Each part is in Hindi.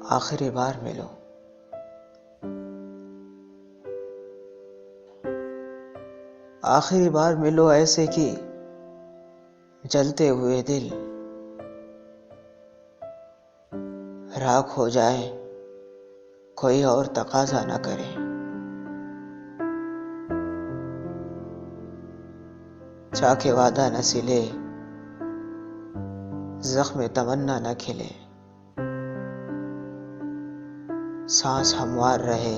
आखिरी बार मिलो। आखिरी बार मिलो ऐसे कि जलते हुए दिल राख हो जाए, कोई और तकाजा न करे। चाके वादा न सिले, जख्म तमन्ना न खिले। सांस हमवार रहे,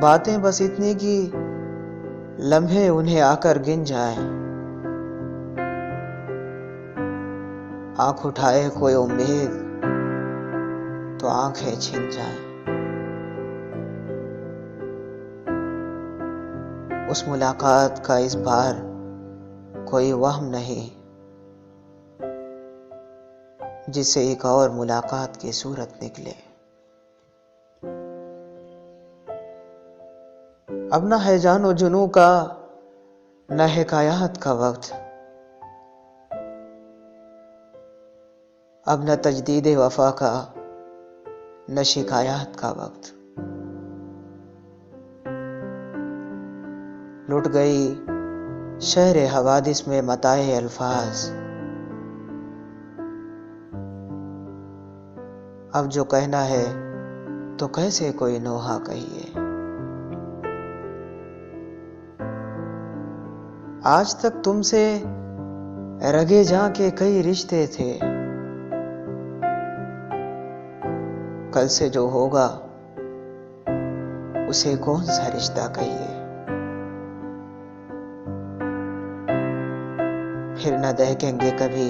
बातें बस इतनी कि लम्हे उन्हें आकर गिन जाए। आंख उठाए कोई उम्मीद तो आंखें छिन जाए। उस मुलाकात का इस बार कोई वहम नहीं, जिससे एक और मुलाकात की सूरत निकले। अब न है जानो जुनू का, न हिकायत का वक्त। अब न तजदीद वफा का, न शिकायत का वक्त। लुट गई शहर हवादिस में मताए अल्फाज। अब जो कहना है तो कैसे कोई नोहा कहिए। आज तक तुमसे रगे जा के कई रिश्ते थे, कल से जो होगा उसे कौन सा रिश्ता कहिए। फिर न देखेंगे कभी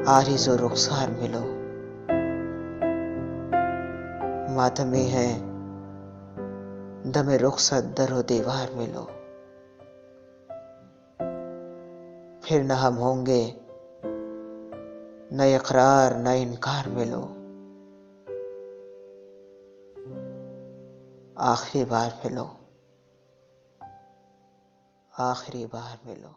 आरिज़ो रुखसार मिलो। मातमी है दमे रुखसत दरो दीवार मिलो। फिर न हम होंगे न इकरार न इनकार मिलो। आखिरी बार मिलो, आखिरी बार मिलो।